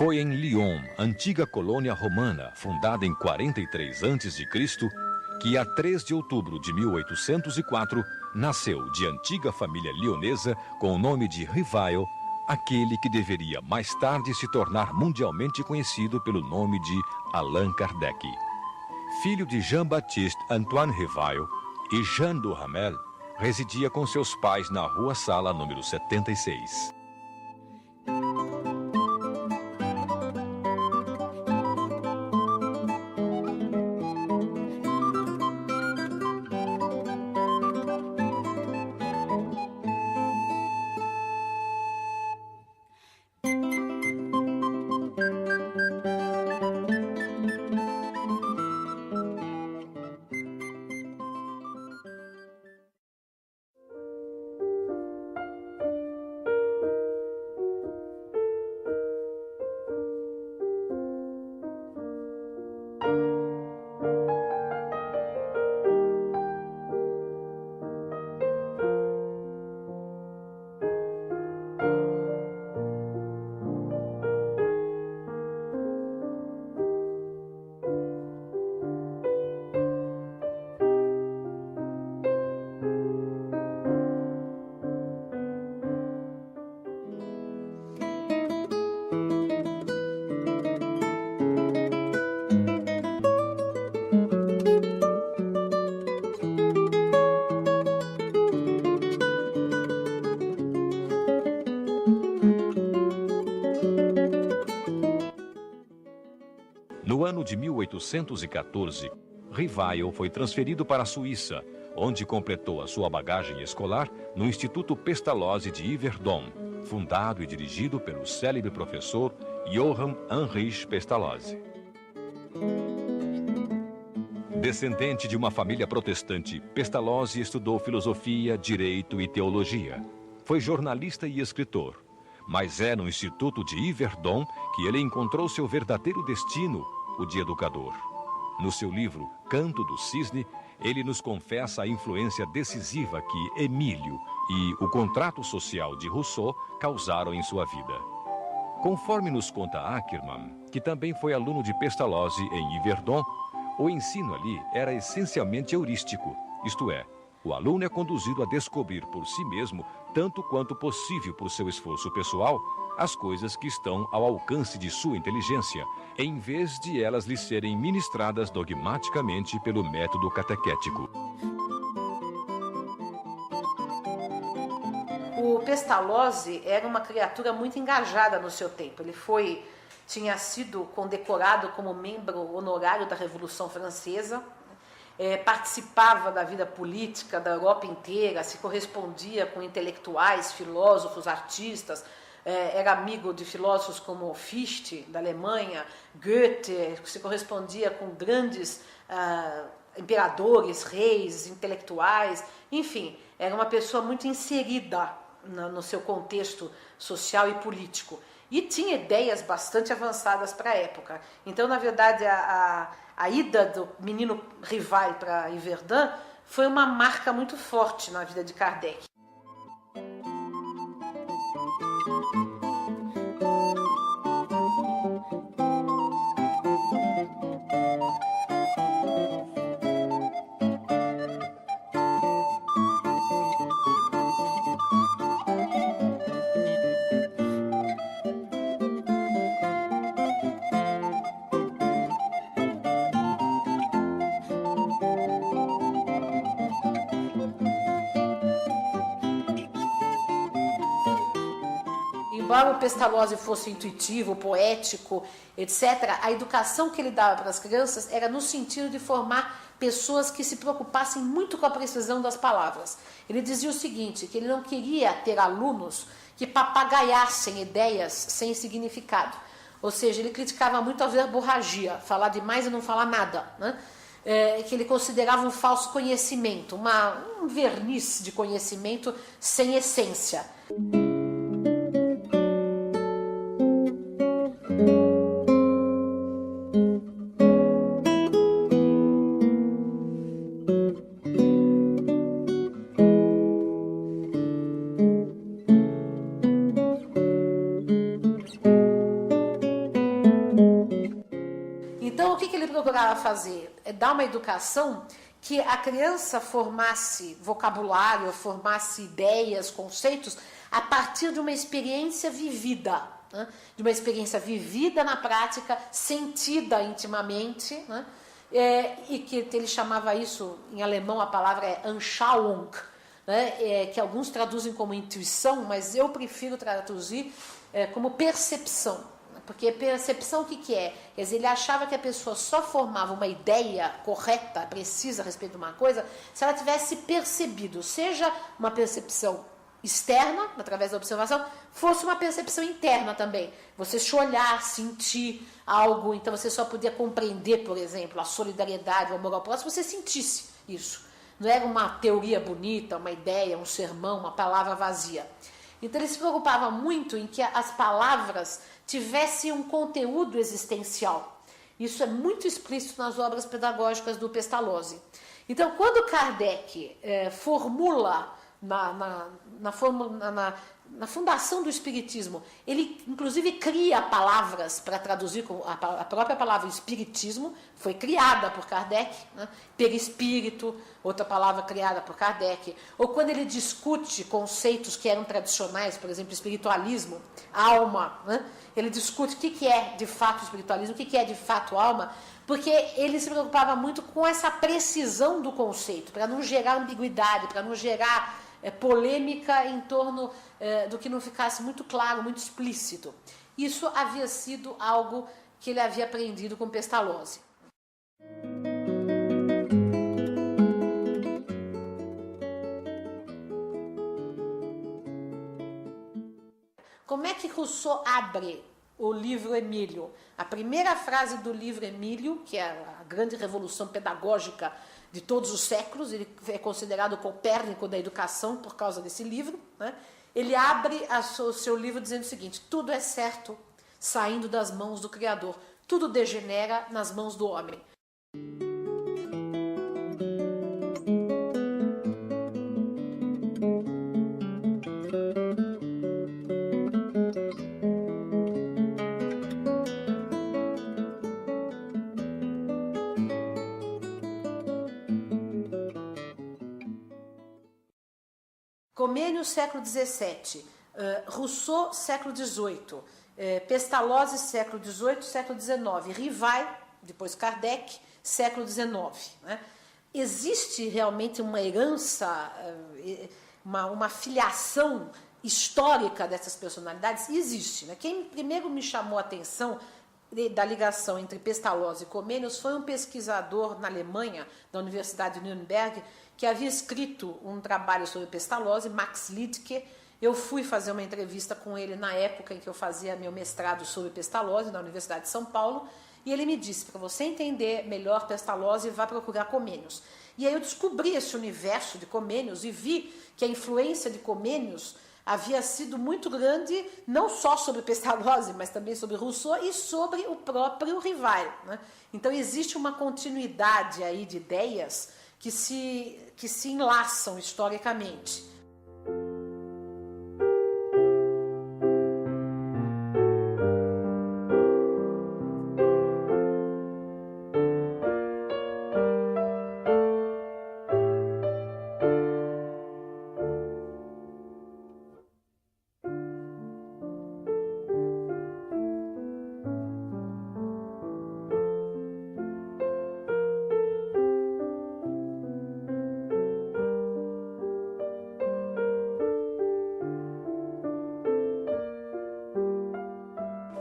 Foi em Lyon, antiga colônia romana, fundada em 43 a.C., que a 3 de outubro de 1804 nasceu de antiga família lionesa com o nome de Rivail, aquele que deveria mais tarde se tornar mundialmente conhecido pelo nome de Allan Kardec. Filho de Jean-Baptiste Antoine Rivail e Jeanne Duhamel, residia com seus pais na Rua Sala, número 76. No ano de 1814, Rivail foi transferido para a Suíça, onde completou a sua bagagem escolar no Instituto Pestalozzi de Yverdon, fundado e dirigido pelo célebre professor Johann Heinrich Pestalozzi. Descendente de uma família protestante, Pestalozzi estudou filosofia, direito e teologia. Foi jornalista e escritor, mas é no Instituto de Yverdon que ele encontrou seu verdadeiro destino, o de educador. No seu livro Canto do Cisne, ele nos confessa a influência decisiva que Emílio e o contrato social de Rousseau causaram em sua vida. Conforme nos conta Ackermann, que também foi aluno de Pestalozzi em Yverdon, o ensino ali era essencialmente heurístico, isto é, o aluno é conduzido a descobrir por si mesmo, tanto quanto possível por seu esforço pessoal, as coisas que estão ao alcance de sua inteligência, em vez de elas lhe serem ministradas dogmaticamente pelo método catequético. O Pestalozzi era uma criatura muito engajada no seu tempo. Ele tinha sido condecorado como membro honorário da Revolução Francesa, participava da vida política da Europa inteira, se correspondia com intelectuais, filósofos, artistas, era amigo de filósofos como Fichte, da Alemanha, Goethe, se correspondia com grandes imperadores, reis, intelectuais, enfim, era uma pessoa muito inserida no seu contexto social e político. E tinha ideias bastante avançadas para a época. Então, na verdade, a ida do menino Rivail para Yverdon foi uma marca muito forte na vida de Kardec. Embora o Pestalozzi fosse intuitivo, poético, etc., a educação que ele dava para as crianças era no sentido de formar pessoas que se preocupassem muito com a precisão das palavras. Ele dizia o seguinte, que ele não queria ter alunos que papagaiassem ideias sem significado. Ou seja, ele criticava muito a verborragia, falar demais e não falar nada, né? Que ele considerava um falso conhecimento, um verniz de conhecimento sem essência. precisava fazer? Dar uma educação que a criança formasse vocabulário, formasse ideias, conceitos, a partir de uma experiência vivida, né? De uma experiência vivida na prática, sentida intimamente, né? E que ele chamava isso, em alemão a palavra é Anschauung, né? Que alguns traduzem como intuição, mas eu prefiro traduzir como percepção. Porque percepção o que é? Quer dizer, ele achava que a pessoa só formava uma ideia correta, precisa a respeito de uma coisa, se ela tivesse percebido, seja uma percepção externa, através da observação, fosse uma percepção interna também. Você se olhar, sentir algo, então você só podia compreender, por exemplo, a solidariedade, o amor ao próximo, se você sentisse isso. Não era uma teoria bonita, uma ideia, um sermão, uma palavra vazia. Então ele se preocupava muito em que as palavras tivessem um conteúdo existencial. Isso é muito explícito nas obras pedagógicas do Pestalozzi. Então, quando Kardec formula na fundação do Espiritismo, ele inclusive cria palavras para traduzir, a própria palavra Espiritismo foi criada por Kardec, né? Perispírito, outra palavra criada por Kardec, ou quando ele discute conceitos que eram tradicionais, por exemplo, espiritualismo, alma, né? Ele discute o que é de fato espiritualismo, o que é de fato alma, porque ele se preocupava muito com essa precisão do conceito, para não gerar ambiguidade, para não gerar polêmica em torno do que não ficasse muito claro, muito explícito. Isso havia sido algo que ele havia aprendido com Pestalozzi. Como é que Rousseau abre o livro Emílio? A primeira frase do livro Emílio, que é a grande revolução pedagógica de todos os séculos, ele é considerado o Copérnico da educação por causa desse livro, né? Ele abre o seu livro dizendo o seguinte: tudo é certo saindo das mãos do Criador, tudo degenera nas mãos do homem. Comênio, século XVII, Rousseau, século XVIII, Pestalozzi, século XVIII, século XIX, Rivai, depois Kardec, século XIX. Né? Existe realmente uma herança, uma filiação histórica dessas personalidades? Existe. Né? Quem primeiro me chamou a atenção da ligação entre Pestalozzi e Comênios foi um pesquisador na Alemanha, da Universidade de Nuremberg, que havia escrito um trabalho sobre Pestalozzi, Max Liedtke. Eu fui fazer uma entrevista com ele na época em que eu fazia meu mestrado sobre Pestalozzi, na Universidade de São Paulo, e ele me disse: para você entender melhor Pestalozzi, vá procurar Comênios. E aí eu descobri esse universo de Comênios e vi que a influência de Comênios havia sido muito grande, não só sobre Pestalozzi, mas também sobre Rousseau e sobre o próprio Rivai. Né? Então existe uma continuidade aí de ideias que se enlaçam historicamente.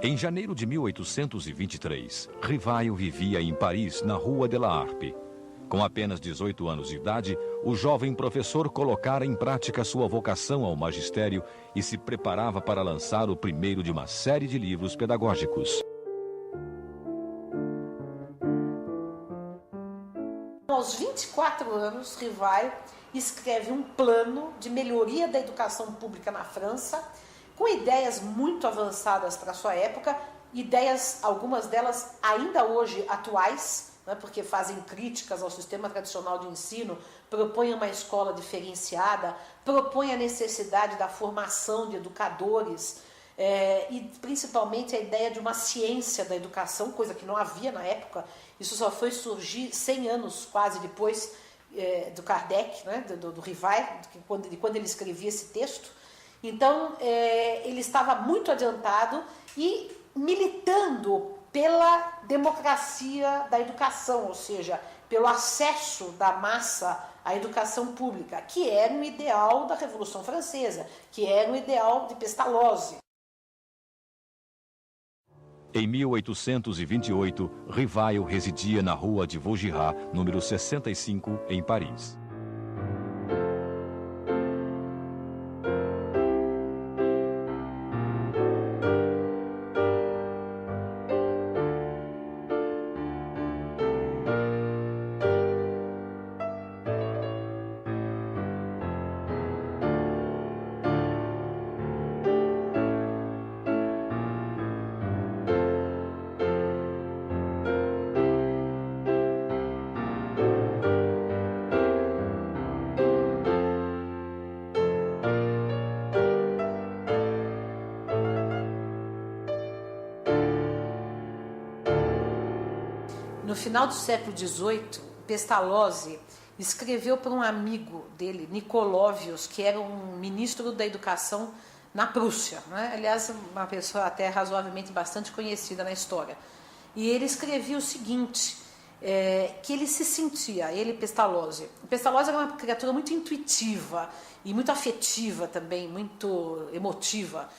Em janeiro de 1823, Rivaio vivia em Paris, na Rua de la Harpe. Com apenas 18 anos de idade, o jovem professor colocara em prática sua vocação ao magistério e se preparava para lançar o primeiro de uma série de livros pedagógicos. Aos 24 anos, Rivai escreve um plano de melhoria da educação pública na França, com ideias muito avançadas para a sua época, ideias, algumas delas ainda hoje atuais, né, porque fazem críticas ao sistema tradicional de ensino, propõem uma escola diferenciada, propõem a necessidade da formação de educadores, e principalmente a ideia de uma ciência da educação, coisa que não havia na época. Isso só foi surgir 100 anos quase depois do Kardec, né, do Rivai, de quando ele escrevia esse texto. Então, ele estava muito adiantado e militando pela democracia da educação, ou seja, pelo acesso da massa à educação pública, que era um ideal da Revolução Francesa, que era um ideal de Pestalozzi. Em 1828, Rivail residia na rua de Vaugirard, número 65, em Paris. No final do século XVIII, Pestalozzi escreveu para um amigo dele, Nicolovius, que era um ministro da educação na Prússia, né? Aliás, uma pessoa até razoavelmente bastante conhecida na história. E ele escrevia o seguinte, que ele se sentia, ele Pestalozzi. O Pestalozzi era uma criatura muito intuitiva e muito afetiva também, muito emotiva.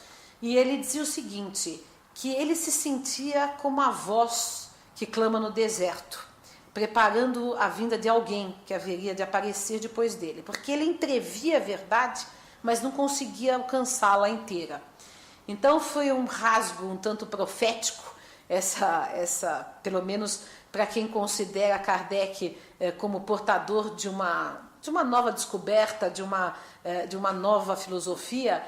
E ele dizia o seguinte, que ele se sentia como a voz que clama no deserto, preparando a vinda de alguém que haveria de aparecer depois dele, porque ele entrevia a verdade, mas não conseguia alcançá-la inteira. Então foi um rasgo um tanto profético, pelo menos para quem considera Kardec como portador de uma nova descoberta, de uma nova filosofia.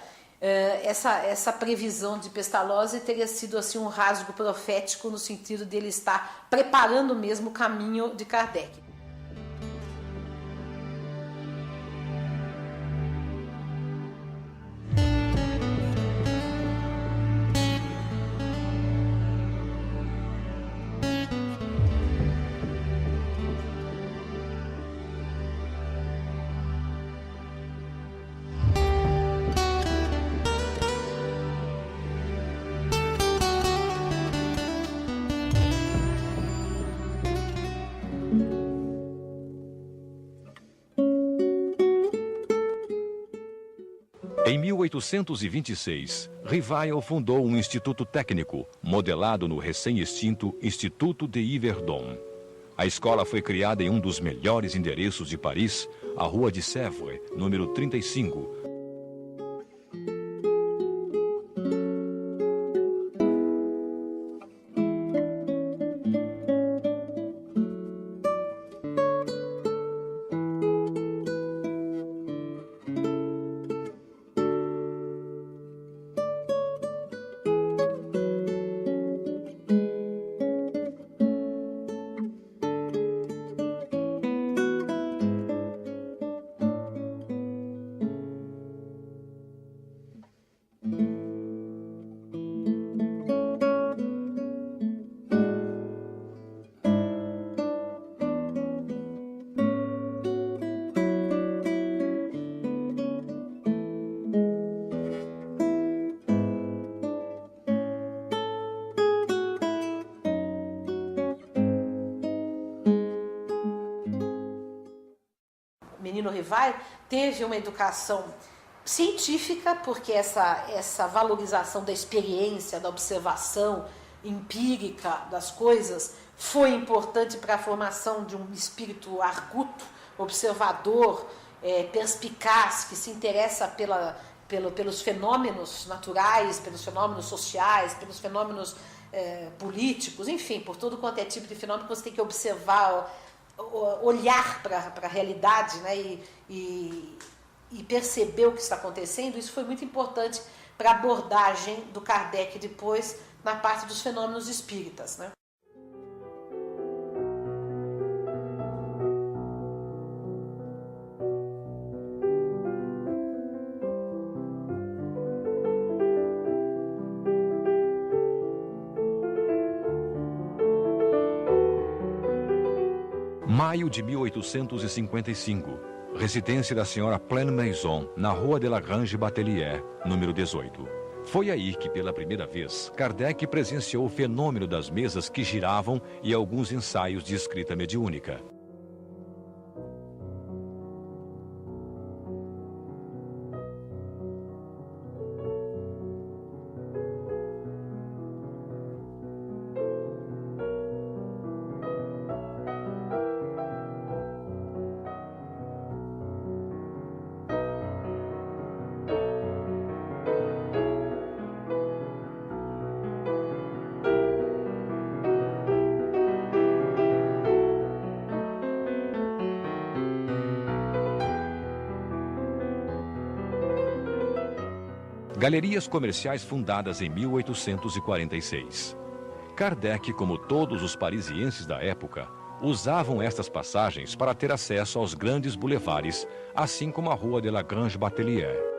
Essa previsão de Pestalozzi teria sido assim um rasgo profético no sentido de ele estar preparando mesmo o caminho de Kardec. Em 1826, Rivail fundou um instituto técnico, modelado no recém-extinto Instituto de Yverdon. A escola foi criada em um dos melhores endereços de Paris, a Rua de Sèvres, número 35. Menino Rivail teve uma educação científica, porque essa valorização da experiência, da observação empírica das coisas foi importante para a formação de um espírito arguto, observador, perspicaz, que se interessa pelos fenômenos naturais, pelos fenômenos sociais, pelos fenômenos políticos, enfim, por todo quanto é tipo de fenômeno que você tem que observar, olhar para a realidade, né, e perceber o que está acontecendo. Isso foi muito importante para a abordagem do Kardec depois na parte dos fenômenos espíritas, né? Maio de 1855. Residência da senhora Pleine Maison, na Rua de Lagrange Batelier, número 18. Foi aí que, pela primeira vez, Kardec presenciou o fenômeno das mesas que giravam e alguns ensaios de escrita mediúnica. Galerias comerciais fundadas em 1846. Kardec, como todos os parisienses da época, usavam estas passagens para ter acesso aos grandes boulevares, assim como a Rua de Lagrange Batelier.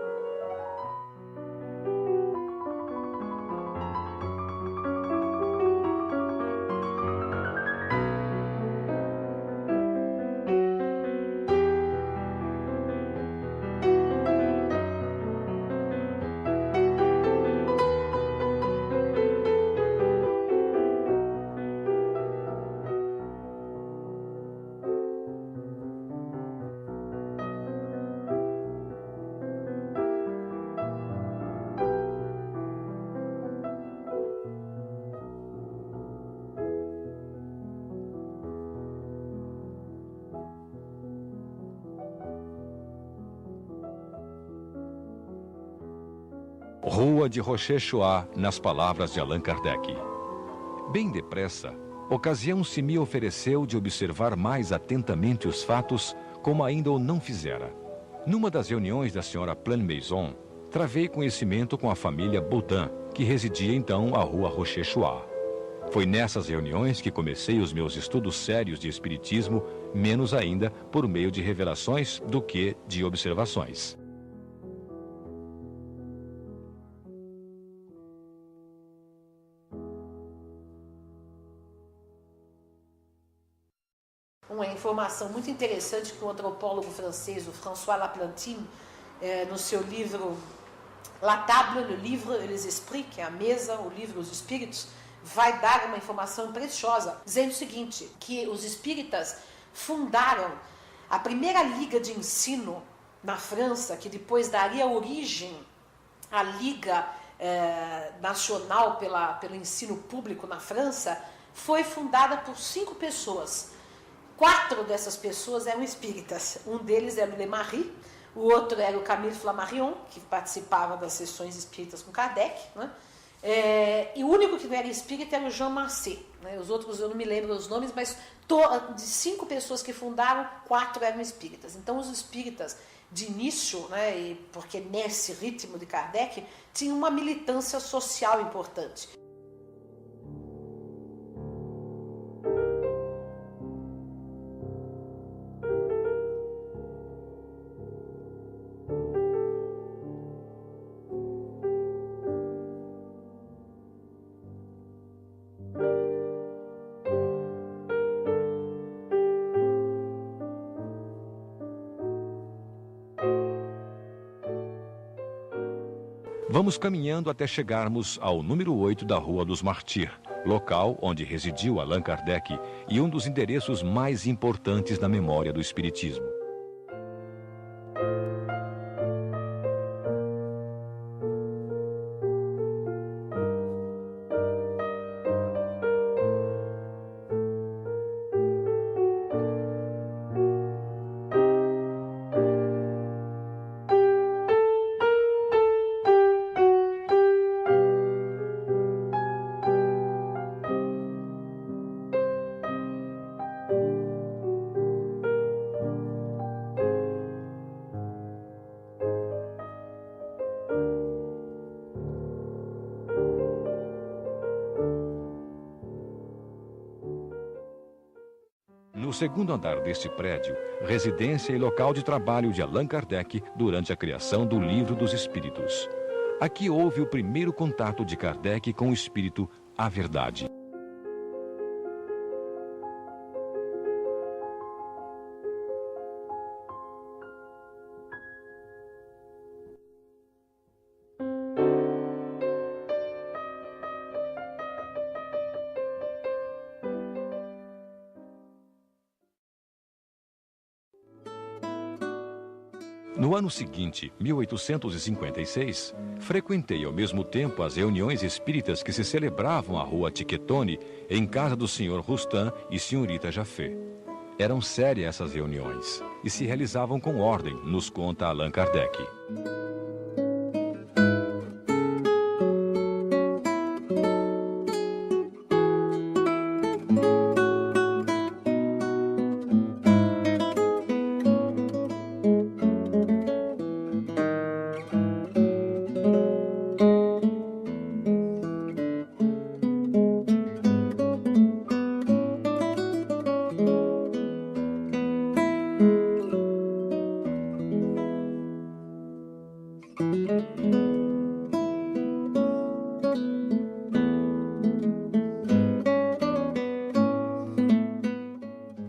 Rua de Rochechouart, nas palavras de Allan Kardec. Bem depressa, ocasião se me ofereceu de observar mais atentamente os fatos, como ainda o não fizera. Numa das reuniões da senhora Pleine Maison, travei conhecimento com a família Baudin, que residia então à Rua Rochechouart. Foi nessas reuniões que comecei os meus estudos sérios de espiritismo, menos ainda por meio de revelações do que de observações. Uma informação muito interessante que o antropólogo francês, o François Laplantine, no seu livro La Table, le livre et les esprits, que é a mesa, o livro, os espíritos, vai dar uma informação preciosa, dizendo o seguinte, que os espíritas fundaram a primeira liga de ensino na França, que depois daria origem à Liga Nacional pelo Ensino Público na França, foi fundada por 5 pessoas. 4 dessas pessoas eram espíritas. Um deles era o Lemarie, o outro era o Camille Flammarion, que participava das sessões espíritas com Kardec, né? E o único que não era espírita era o Jean Massé, né? Os outros eu não me lembro os nomes, mas de 5 pessoas que fundaram, 4 eram espíritas. Então os espíritas de início, né, porque nesse ritmo de Kardec, tinham uma militância social importante. Vamos caminhando até chegarmos ao número 8 da Rua dos Martyrs, local onde residiu Allan Kardec e um dos endereços mais importantes na memória do Espiritismo. No segundo andar deste prédio, residência e local de trabalho de Allan Kardec durante a criação do Livro dos Espíritos. Aqui houve o primeiro contato de Kardec com o espírito, a verdade. No ano seguinte, 1856, frequentei ao mesmo tempo as reuniões espíritas que se celebravam à rua Tiquetone, em casa do Sr. Rustam e Srta. Jafé. Eram sérias essas reuniões e se realizavam com ordem, nos conta Allan Kardec.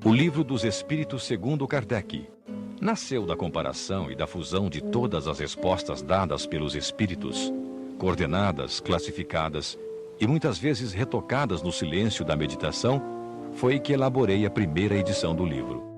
O Livro dos Espíritos segundo Kardec. Nasceu da comparação e da fusão de todas as respostas dadas pelos espíritos, coordenadas, classificadas e muitas vezes retocadas no silêncio da meditação, foi que elaborei a primeira edição do livro.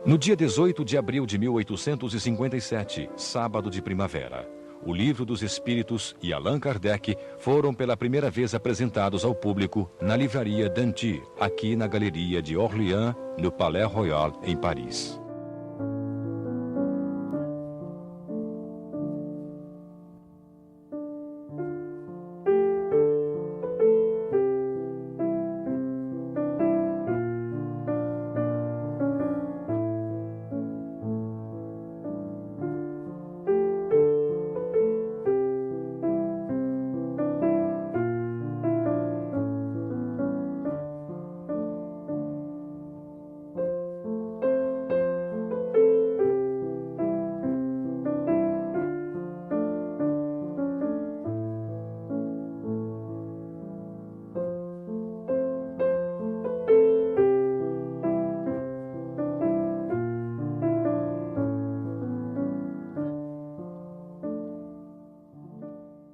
No dia 18 de abril de 1857, sábado de primavera, o Livro dos Espíritos e Allan Kardec foram pela primeira vez apresentados ao público na livraria Danty, aqui na Galeria de Orléans, no Palais Royal, em Paris.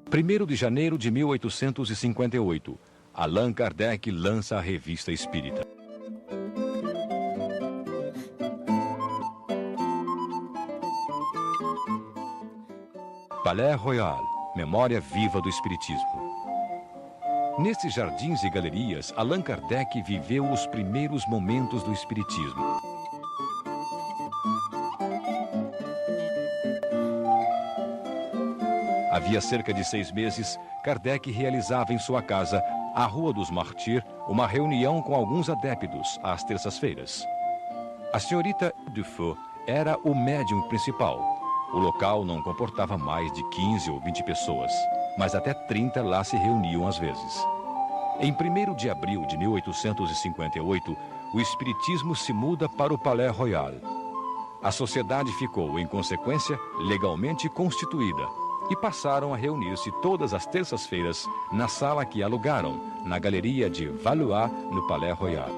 Primeiro de janeiro de 1858, Allan Kardec lança a Revista Espírita. Palais Royal, memória viva do Espiritismo. Nesses jardins e galerias, Allan Kardec viveu os primeiros momentos do Espiritismo. Havia cerca de 6 meses, Kardec realizava em sua casa, a Rua dos Martyrs, uma reunião com alguns adeptos às terças-feiras. A senhorita Dufour era o médium principal. O local não comportava mais de 15 ou 20 pessoas, mas até 30 lá se reuniam às vezes. Em 1º de abril de 1858, o Espiritismo se muda para o Palais Royal. A sociedade ficou, em consequência, legalmente constituída, e passaram a reunir-se todas as terças-feiras na sala que alugaram, na Galeria de Valois, no Palais Royal.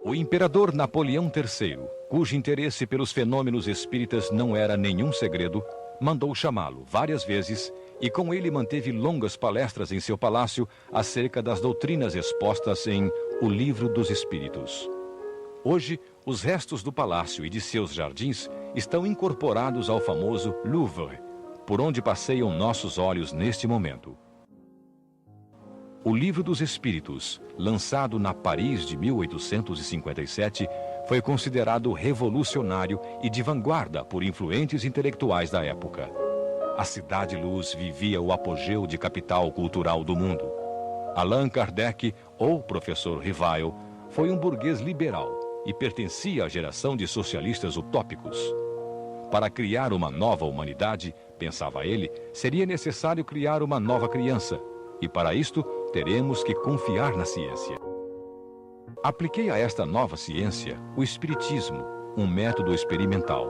O imperador Napoleão III, cujo interesse pelos fenômenos espíritas não era nenhum segredo, mandou chamá-lo várias vezes e com ele manteve longas palestras em seu palácio acerca das doutrinas expostas em O Livro dos Espíritos. Hoje, os restos do palácio e de seus jardins estão incorporados ao famoso Louvre, por onde passeiam nossos olhos neste momento. O Livro dos Espíritos, lançado na Paris de 1857, foi considerado revolucionário e de vanguarda por influentes intelectuais da época. A Cidade-Luz vivia o apogeu de capital cultural do mundo. Allan Kardec, ou professor Rivail, foi um burguês liberal e pertencia à geração de socialistas utópicos. Para criar uma nova humanidade, pensava ele, seria necessário criar uma nova criança. E para isto, teremos que confiar na ciência. Apliquei a esta nova ciência o Espiritismo, um método experimental.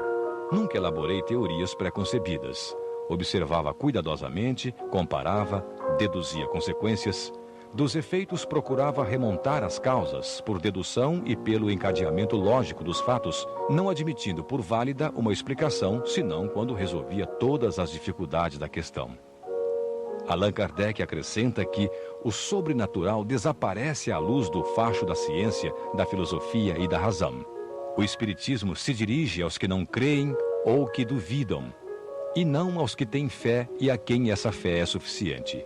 Nunca elaborei teorias preconcebidas. Observava cuidadosamente, comparava, deduzia consequências. Dos efeitos procurava remontar as causas por dedução e pelo encadeamento lógico dos fatos, não admitindo por válida uma explicação, senão quando resolvia todas as dificuldades da questão. Allan Kardec acrescenta que o sobrenatural desaparece à luz do facho da ciência, da filosofia e da razão. O Espiritismo se dirige aos que não creem ou que duvidam, e não aos que têm fé e a quem essa fé é suficiente.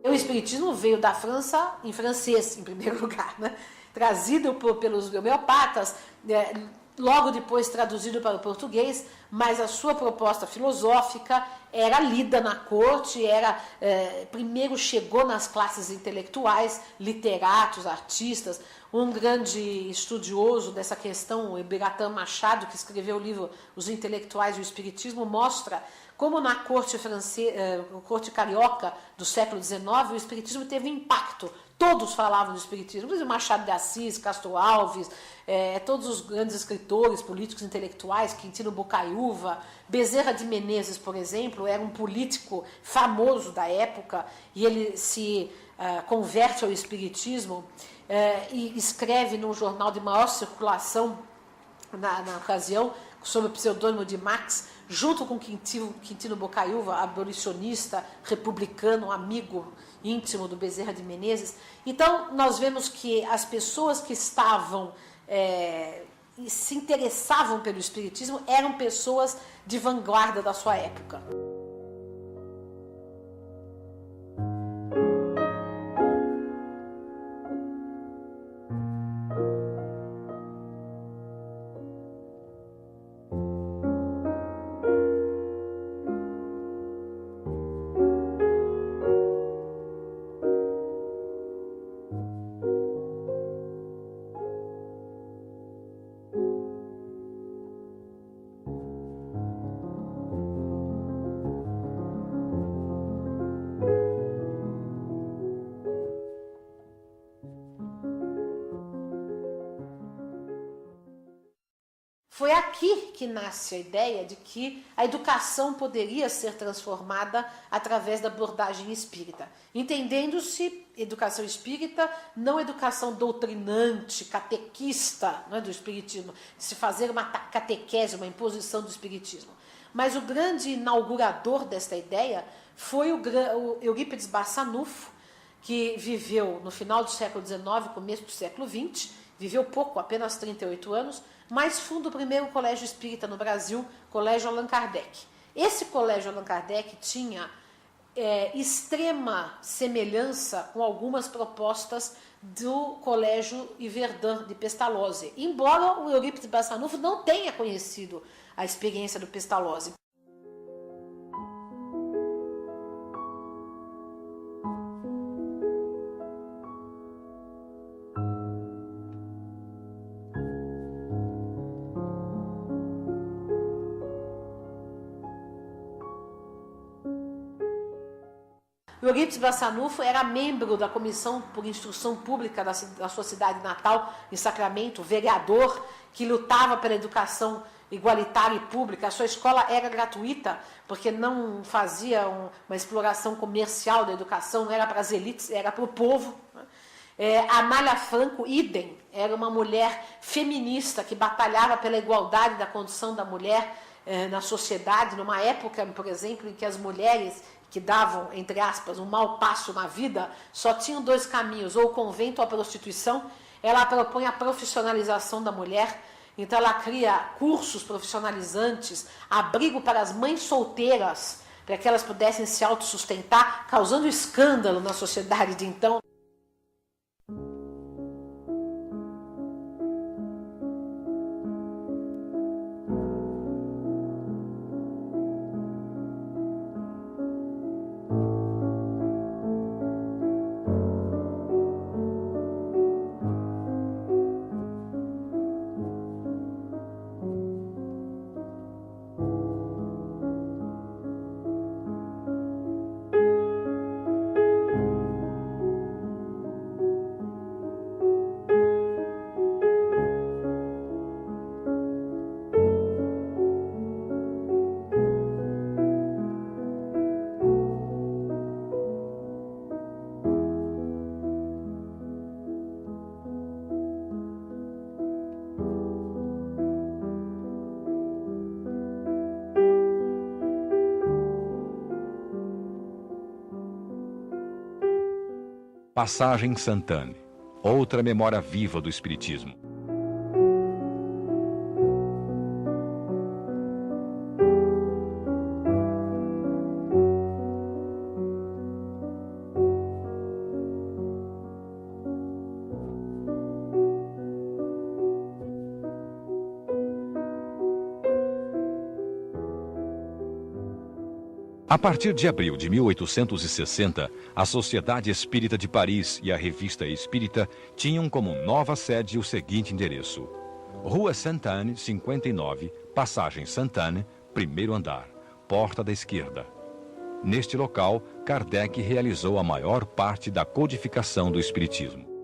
O espiritismo veio da França em francês, em primeiro lugar, né? Trazido pelos homeopatas, logo depois traduzido para o português, mas a sua proposta filosófica era lida na corte, primeiro chegou nas classes intelectuais, literatos, artistas. Um grande estudioso dessa questão, o Bertrand Machado, que escreveu o livro Os Intelectuais e o Espiritismo, mostra como na corte corte carioca do século XIX, o espiritismo teve impacto. Todos falavam do espiritismo, inclusive Machado de Assis, Castro Alves, todos os grandes escritores, políticos, intelectuais, Quintino Bocaiúva, Bezerra de Menezes, por exemplo, era um político famoso da época, e ele se converte ao espiritismo e escreve num jornal de maior circulação na ocasião, sob o pseudônimo de Max, junto com Quintino Bocaiúva, abolicionista, republicano, amigo íntimo do Bezerra de Menezes. Então, nós vemos que as pessoas que estavam e se interessavam pelo espiritismo eram pessoas de vanguarda da sua época. Foi aqui que nasce a ideia de que a educação poderia ser transformada através da abordagem espírita, entendendo-se educação espírita, não educação doutrinante, catequista, não é, do espiritismo, de se fazer uma catequese, uma imposição do espiritismo. Mas o grande inaugurador desta ideia foi o Eurípides Barçanufo, que viveu no final do século XIX, começo do século XX, viveu pouco, apenas 38 anos, mas funda o primeiro colégio espírita no Brasil, Colégio Allan Kardec. Esse colégio Allan Kardec tinha extrema semelhança com algumas propostas do colégio Yverdun de Pestalozzi, embora o Eurípides Barçanufo não tenha conhecido a experiência do Pestalozzi. O Eurípides Barçanufo era membro da Comissão por Instrução Pública da sua cidade natal, em Sacramento, vereador que lutava pela educação igualitária e pública. A sua escola era gratuita, porque não fazia uma exploração comercial da educação, não era para as elites, era para o povo. A Amália Franco, idem, era uma mulher feminista que batalhava pela igualdade da condição da mulher na sociedade, numa época, por exemplo, em que as mulheres que davam, entre aspas, um mau passo na vida, só tinham dois caminhos, ou o convento ou a prostituição. Ela propõe a profissionalização da mulher, então ela cria cursos profissionalizantes, abrigo para as mães solteiras, para que elas pudessem se autossustentar, causando escândalo na sociedade de então. Passagem Sainte-Anne, outra memória viva do Espiritismo. A partir de abril de 1860, a Sociedade Espírita de Paris e a Revista Espírita tinham como nova sede o seguinte endereço: Rua Sainte-Anne, 59, Passagem Sainte-Anne, primeiro andar, porta da esquerda. Neste local, Kardec realizou a maior parte da codificação do Espiritismo.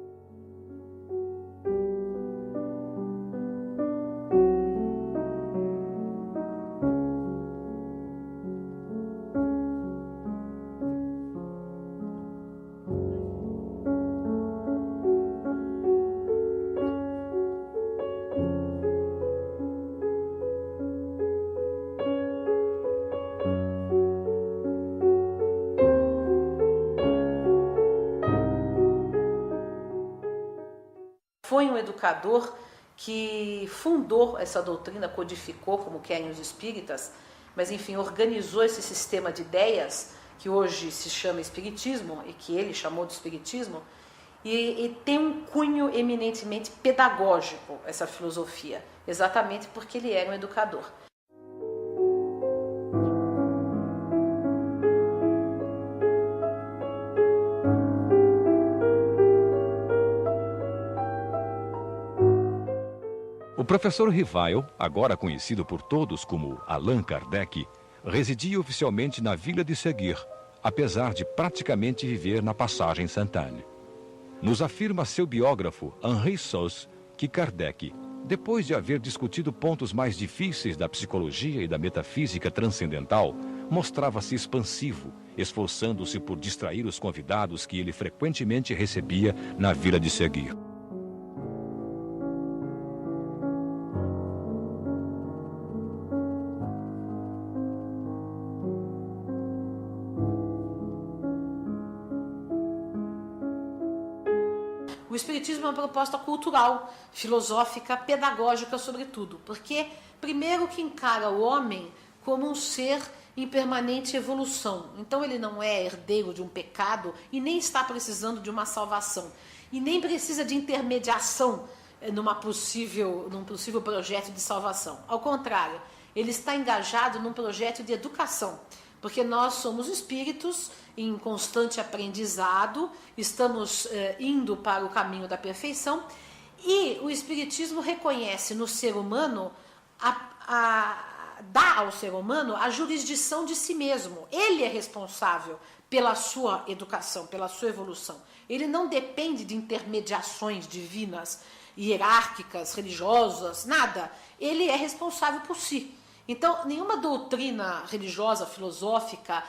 Foi um educador que fundou essa doutrina, codificou, como querem os espíritas, mas enfim, organizou esse sistema de ideias, que hoje se chama espiritismo, e que ele chamou de espiritismo, e tem um cunho eminentemente pedagógico, essa filosofia, exatamente porque ele era um educador. O professor Rivail, agora conhecido por todos como Allan Kardec, residia oficialmente na vila de Seguir, apesar de praticamente viver na Passagem Sainte-Anne. Nos afirma seu biógrafo Henri Sauce que Kardec, Depois de haver discutido pontos mais difíceis da psicologia e da metafísica transcendental, mostrava-se expansivo, esforçando-se por distrair os convidados que ele frequentemente recebia na Vila de Seguir. O Espiritismo é uma proposta cultural, filosófica, pedagógica, sobretudo, porque, primeiro, que encara o homem como um ser em permanente evolução. Então, ele não é herdeiro de um pecado e nem está precisando de uma salvação. E nem precisa de intermediação num possível projeto de salvação. Ao contrário, ele está engajado num projeto de educação, porque nós somos espíritos em constante aprendizado, estamos indo para o caminho da perfeição, e o Espiritismo reconhece no ser humano, dá ao ser humano a jurisdição de si mesmo. Ele é responsável pela sua educação, pela sua evolução. Ele não depende de intermediações divinas, hierárquicas, religiosas, nada. Ele é responsável por si. Então, nenhuma doutrina religiosa, filosófica,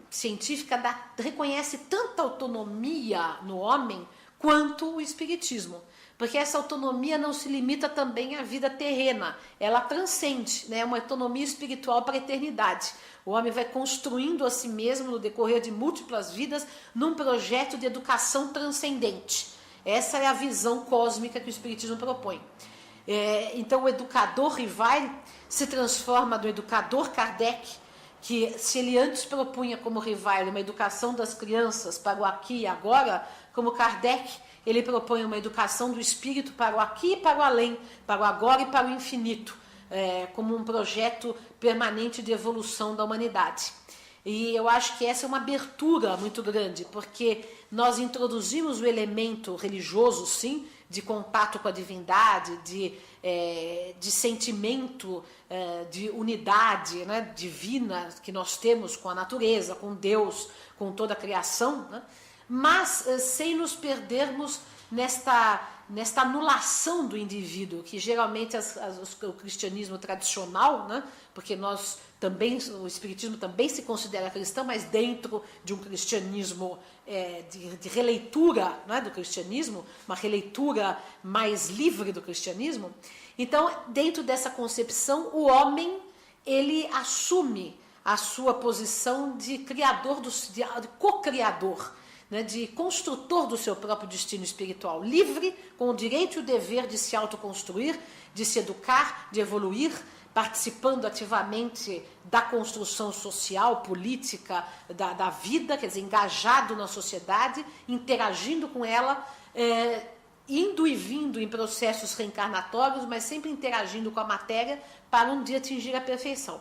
científica reconhece tanta autonomia no homem quanto o Espiritismo. Porque essa autonomia não se limita também à vida terrena, ela transcende, né? Uma autonomia espiritual para a eternidade. O homem vai construindo a si mesmo no decorrer de múltiplas vidas num projeto de educação transcendente. Essa é a visão cósmica que o Espiritismo propõe. Então o educador Rivai se transforma do educador Kardec, que se ele antes propunha como Rivai uma educação das crianças para o aqui e agora, como Kardec, ele propõe uma educação do espírito para o aqui e para o além, para o agora e para o infinito, como um projeto permanente de evolução da humanidade. E eu acho que essa é uma abertura muito grande, porque nós introduzimos o elemento religioso, sim, de contato com a divindade, de sentimento de unidade, né, divina que nós temos com a natureza, com Deus, com toda a criação, né, mas sem nos perdermos nesta anulação do indivíduo, que geralmente o cristianismo tradicional, né, porque nós também, o Espiritismo também se considera cristão, mas dentro de um cristianismo de releitura, né, do cristianismo, uma releitura mais livre do cristianismo. Então, dentro dessa concepção, o homem ele assume a sua posição de criador, de co-criador, né, de construtor do seu próprio destino espiritual, livre, com o direito e o dever de se autoconstruir, de se educar, de evoluir, participando ativamente da construção social, política, da vida, quer dizer, engajado na sociedade, interagindo com ela, indo e vindo em processos reencarnatórios, mas sempre interagindo com a matéria para um dia atingir a perfeição.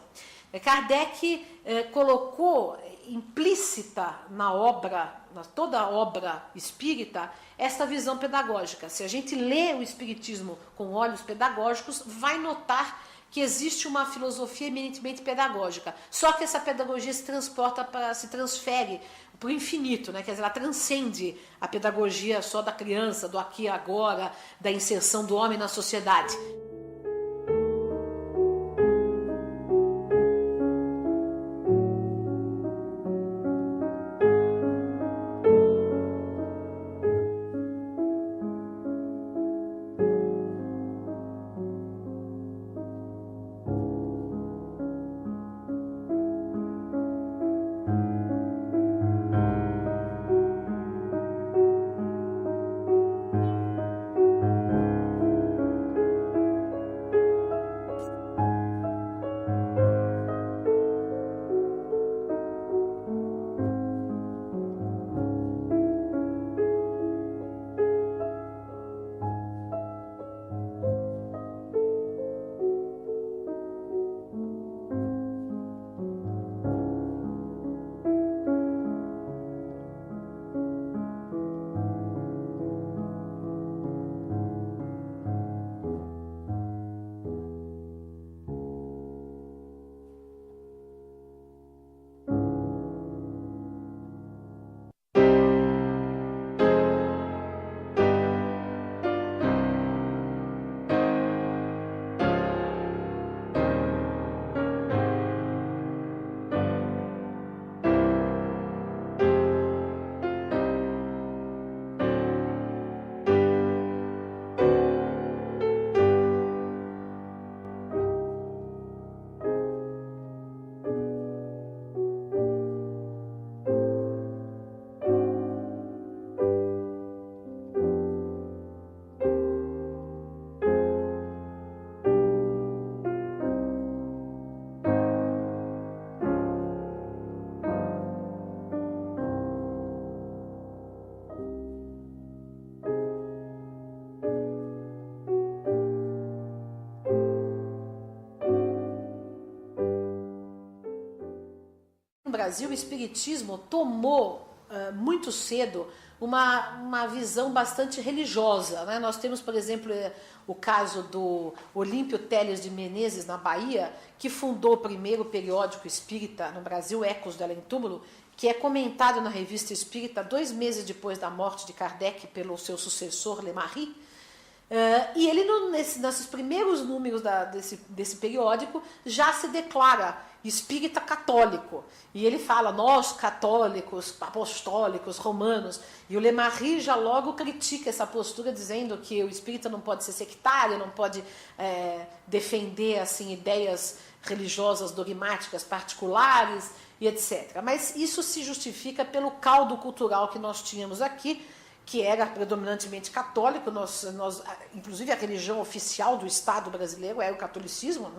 Kardec colocou implícita na toda a obra espírita, esta visão pedagógica. Se a gente lê o Espiritismo com olhos pedagógicos, vai notar que existe uma filosofia eminentemente pedagógica. Só que essa pedagogia se transfere para o infinito, né? Quer dizer, ela transcende a pedagogia só da criança, do aqui e agora, da inserção do homem na sociedade. Brasil, o espiritismo tomou muito cedo uma visão bastante religiosa, né? Nós temos, por exemplo, o caso do Olímpio Teles de Menezes, na Bahia, que fundou o primeiro periódico espírita no Brasil, Ecos do Além Túmulo, que é comentado na Revista Espírita 2 meses depois da morte de Kardec pelo seu sucessor, Lemarie. E ele, nesses primeiros números desse periódico, já se declara espírita católico. E ele fala, nós católicos, apostólicos, romanos. E o Lemarie já logo critica essa postura, dizendo que o espírita não pode ser sectário, não pode defender assim, ideias religiosas dogmáticas particulares e etc. Mas isso se justifica pelo caldo cultural que nós tínhamos aqui, que era predominantemente católico. Inclusive a religião oficial do Estado brasileiro era o catolicismo,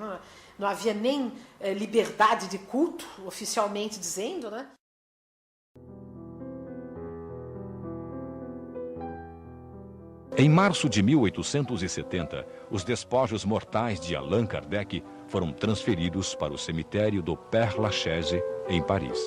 não havia nem liberdade de culto, oficialmente dizendo, né? Em março de 1870, os despojos mortais de Allan Kardec foram transferidos para o cemitério do Père-Lachaise, em Paris.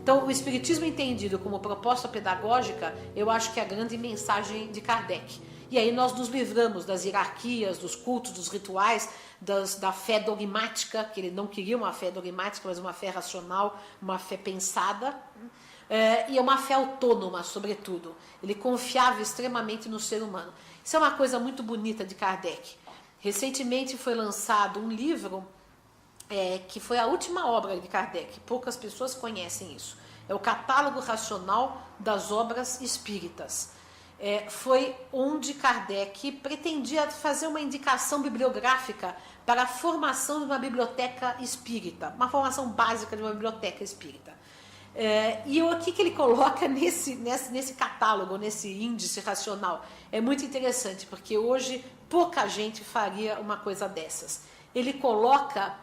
Então, o espiritismo entendido como proposta pedagógica, eu acho que é a grande mensagem de Kardec. E aí nós nos livramos das hierarquias, dos cultos, dos rituais, da fé dogmática, que ele não queria uma fé dogmática, mas uma fé racional, uma fé pensada, e uma fé autônoma, sobretudo. Ele confiava extremamente no ser humano. Isso é uma coisa muito bonita de Kardec. Recentemente foi lançado um livro que foi a última obra de Kardec, poucas pessoas conhecem isso. É o Catálogo Racional das Obras Espíritas. Foi onde Kardec pretendia fazer uma indicação bibliográfica para a formação de uma biblioteca espírita, uma formação básica de uma biblioteca espírita. E o que ele coloca nesse catálogo, nesse índice racional, é muito interessante, porque hoje pouca gente faria uma coisa dessas. Ele coloca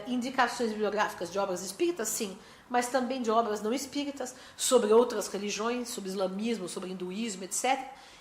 indicações bibliográficas de obras espíritas, sim, mas também de obras não espíritas, sobre outras religiões, sobre islamismo, sobre hinduísmo, etc.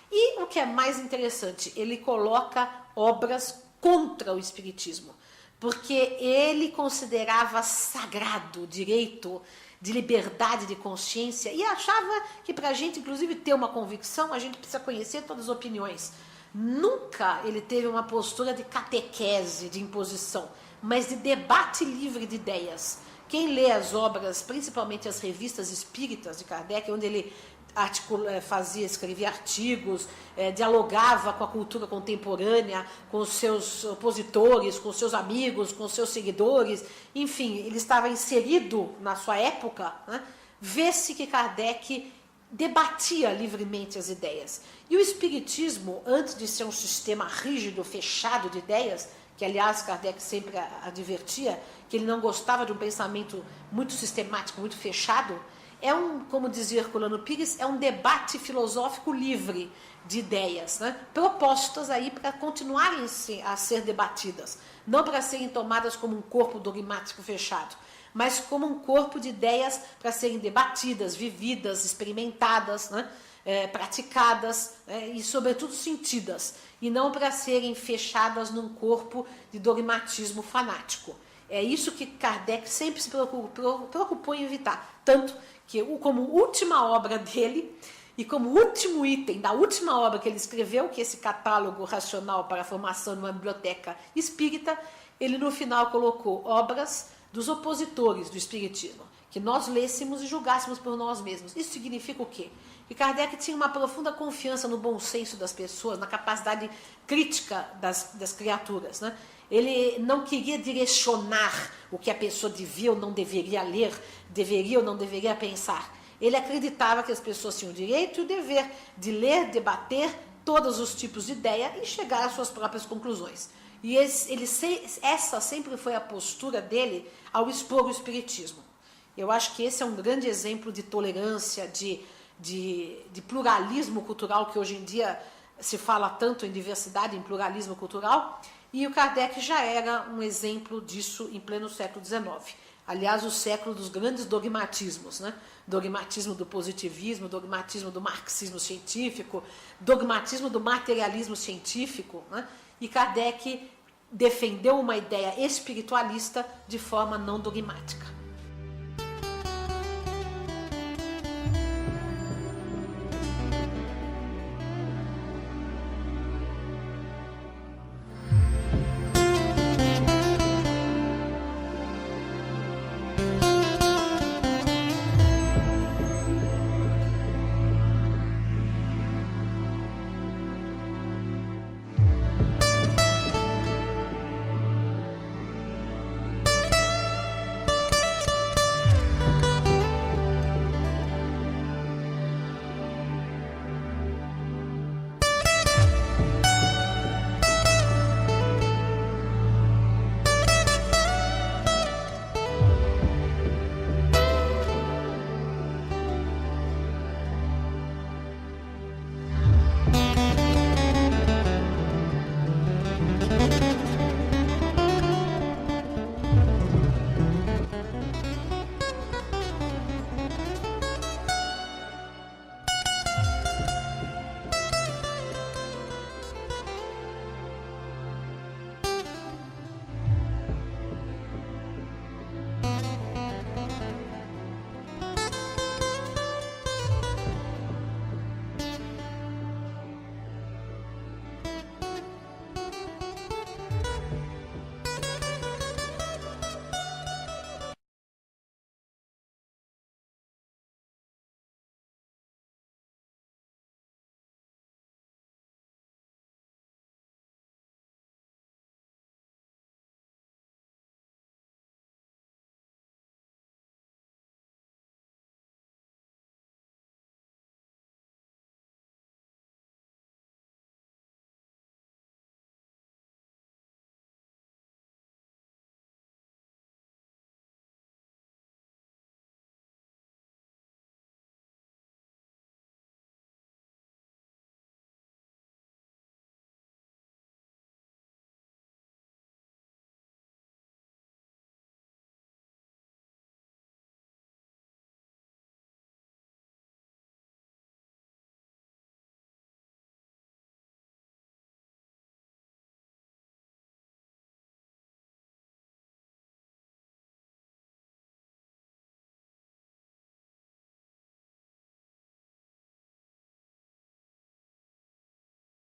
E o que é mais interessante, ele coloca obras contra o espiritismo, porque ele considerava sagrado o direito de liberdade de consciência e achava que para a gente, inclusive, ter uma convicção, a gente precisa conhecer todas as opiniões. Nunca ele teve uma postura de catequese, de imposição, mas de debate livre de ideias. Quem lê as obras, principalmente as revistas espíritas de Kardec, onde ele escrevia artigos, dialogava com a cultura contemporânea, com os seus opositores, com os seus amigos, com os seus seguidores, enfim, ele estava inserido na sua época, né? Vê-se que Kardec debatia livremente as ideias. E o espiritismo, antes de ser um sistema rígido, fechado de ideias, que aliás Kardec sempre advertia que ele não gostava de um pensamento muito sistemático, muito fechado, como dizia Herculano Pires, é um debate filosófico livre de ideias, né? Propostas aí para continuarem a ser debatidas, não para serem tomadas como um corpo dogmático fechado, mas como um corpo de ideias para serem debatidas, vividas, experimentadas, né? Praticadas, e sobretudo sentidas, e não para serem fechadas num corpo de dogmatismo fanático. É isso que Kardec sempre se preocupou em evitar, tanto que como última obra dele e como último item da última obra que ele escreveu, que é esse catálogo racional para a formação de uma biblioteca espírita, ele no final colocou obras dos opositores do Espiritismo, que nós lêssemos e julgássemos por nós mesmos. Isso significa o quê? Que Kardec tinha uma profunda confiança no bom senso das pessoas, na capacidade crítica das criaturas, né? Ele não queria direcionar o que a pessoa devia ou não deveria ler, deveria ou não deveria pensar. Ele acreditava que as pessoas tinham o direito e o dever de ler, debater todos os tipos de ideia e chegar às suas próprias conclusões. E essa sempre foi a postura dele ao expor o Espiritismo. Eu acho que esse é um grande exemplo de tolerância, de pluralismo cultural, que hoje em dia se fala tanto em diversidade, em pluralismo cultural, e o Kardec já era um exemplo disso em pleno século XIX. Aliás, o século dos grandes dogmatismos, né? Dogmatismo do positivismo, dogmatismo do marxismo científico, dogmatismo do materialismo científico, né? E Kardec defendeu uma ideia espiritualista de forma não dogmática.